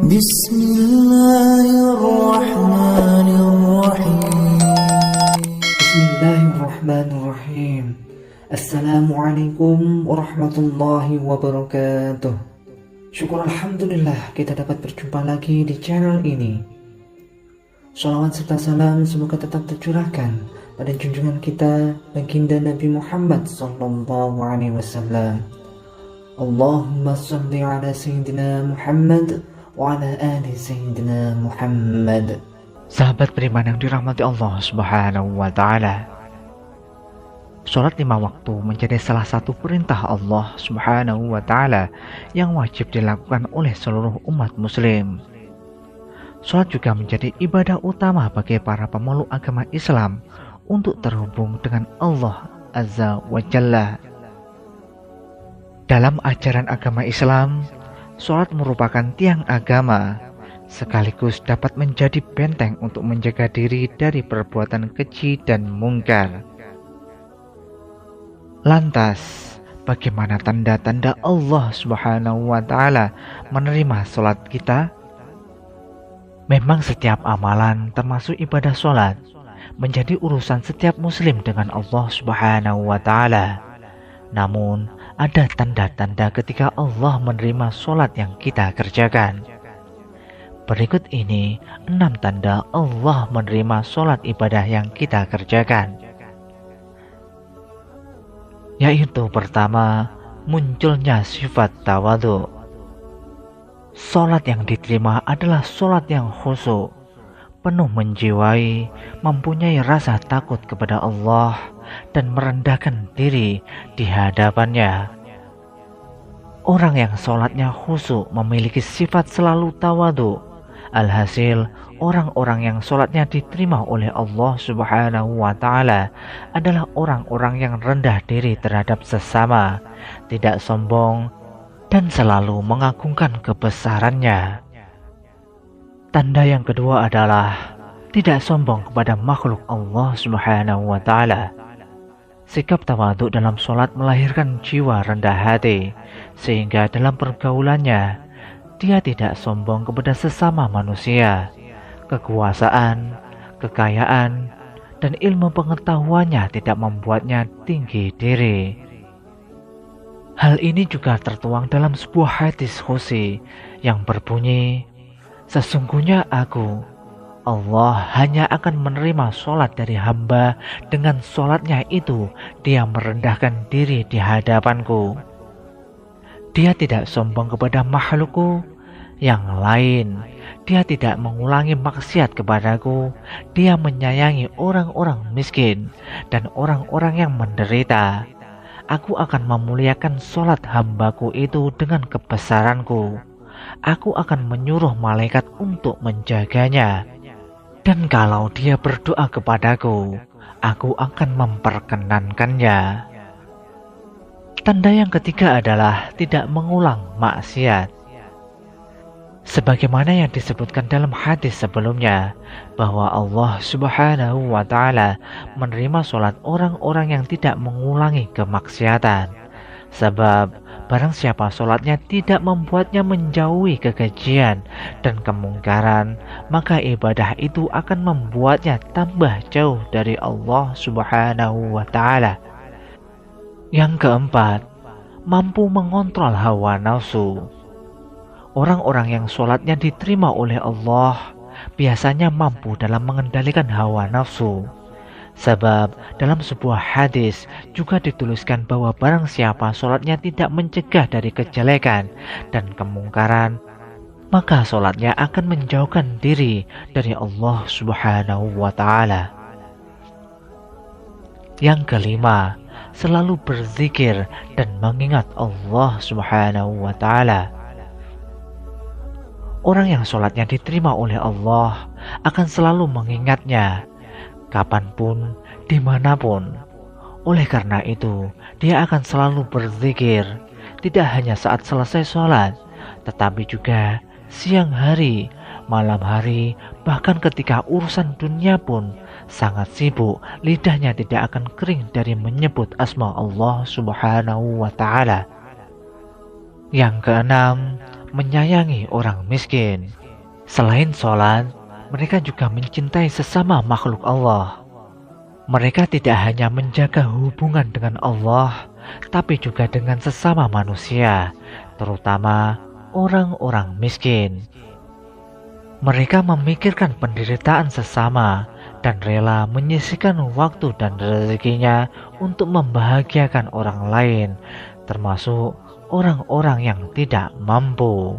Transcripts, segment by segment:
بسم الله الرحمن الرحيم Bismillahirrahmanirrahim. Assalamualaikum warahmatullahi wabarakatuh. Syukur Alhamdulillah kita dapat berjumpa lagi di channel ini. Shalawat serta salam semoga tetap tercurahkan pada junjungan kita baginda Nabi Muhammad sallallahu alaihi wasallam. Allahumma shalli ala sayyidina Muhammad wa ala ali sayyidina Muhammad. Sahabat beriman yang dirahmati Allah Subhanahu wa taala. Salat 5 waktu menjadi salah satu perintah Allah Subhanahu wa taala yang wajib dilakukan oleh seluruh umat muslim. Salat juga menjadi ibadah utama bagi para pemeluk agama Islam untuk terhubung dengan Allah Azza wa Jalla. Dalam ajaran agama Islam, salat merupakan tiang agama, sekaligus dapat menjadi benteng untuk menjaga diri dari perbuatan keji dan mungkar. Lantas, bagaimana tanda-tanda Allah Subhanahu wa taala menerima salat kita? Memang setiap amalan termasuk ibadah salat menjadi urusan setiap muslim dengan Allah Subhanahu wa taala. Namun, ada tanda-tanda ketika Allah menerima salat yang kita kerjakan. Berikut ini 6 tanda Allah menerima salat ibadah yang kita kerjakan. Yaitu pertama, munculnya sifat tawadhu. Salat yang diterima adalah salat yang khusyuk, penuh menjiwai, mempunyai rasa takut kepada Allah dan merendahkan diri di hadapannya. Orang yang salatnya khusyuk memiliki sifat selalu tawadhu. Alhasil, orang-orang yang salatnya diterima oleh Allah Subhanahu wa taala adalah orang-orang yang rendah diri terhadap sesama, tidak sombong, dan selalu mengagungkan kebesarannya. Tanda yang kedua adalah tidak sombong kepada makhluk Allah Subhanahu wa taala. Sikap tawadhu dalam salat melahirkan jiwa rendah hati, sehingga dalam pergaulannya dia tidak sombong kepada sesama manusia. Kekuasaan, kekayaan, dan ilmu pengetahuannya tidak membuatnya tinggi diri. Hal ini juga tertuang dalam sebuah hadis qudsi yang berbunyi, "Sesungguhnya aku, Allah hanya akan menerima salat dari hamba dengan salatnya itu dia merendahkan diri di hadapanku. Dia tidak sombong kepada makhlukku yang lain. Dia tidak mengulangi maksiat kepadaku. Dia menyayangi orang-orang miskin dan orang-orang yang menderita. Aku akan memuliakan salat hambaku itu dengan kebesaranku. Aku akan menyuruh malaikat untuk menjaganya. Dan kalau dia berdoa kepadaku, aku akan memperkenankannya." Tanda yang ketiga adalah tidak mengulang maksiat. Sebagaimana yang disebutkan dalam hadis sebelumnya, bahwa Allah Subhanahu wa taala menerima salat orang-orang yang tidak mengulangi kemaksiatan. Sebab barang siapa salatnya tidak membuatnya menjauhi kekejian dan kemungkaran, maka ibadah itu akan membuatnya tambah jauh dari Allah Subhanahu wa taala. Yang keempat, mampu mengontrol hawa nafsu. Orang-orang yang salatnya diterima oleh Allah biasanya mampu dalam mengendalikan hawa nafsu. Sebab dalam sebuah hadis juga dituliskan bahwa barang siapa salatnya tidak mencegah dari kejelekan dan kemungkaran, maka salatnya akan menjauhkan diri dari Allah Subhanahu wa taala. Yang kelima, selalu berzikir dan mengingat Allah Subhanahu wa taala. Orang yang salatnya diterima oleh Allah akan selalu mengingatnya kapanpun, dimanapun. Oleh karena itu, dia akan selalu berzikir, tidak hanya saat selesai salat, tetapi juga siang hari, malam hari, bahkan ketika urusan dunia pun sangat sibuk, lidahnya tidak akan kering dari menyebut asma Allah Subhanahu wa taala. Yang keenam, menyayangi orang miskin. Selain sholat, mereka juga mencintai sesama makhluk Allah. Mereka tidak hanya menjaga hubungan dengan Allah, tapi juga dengan sesama manusia, terutama orang-orang miskin. Mereka memikirkan penderitaan sesama dan rela menyisihkan waktu dan rezekinya untuk membahagiakan orang lain, termasuk orang-orang yang tidak mampu.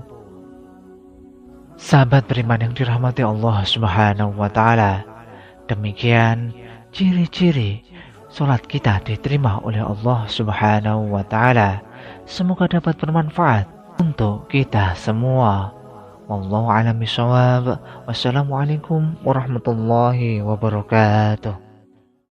Sahabat beriman yang dirahmati Allah Subhanahu wa Ta'ala, demikian ciri-ciri sholat kita diterima oleh Allah Subhanahu wa Ta'ala. Semoga dapat bermanfaat untuk kita semua. Wallahu a'lam bishawab. Wassalamualaikum warahmatullahi wabarakatuh.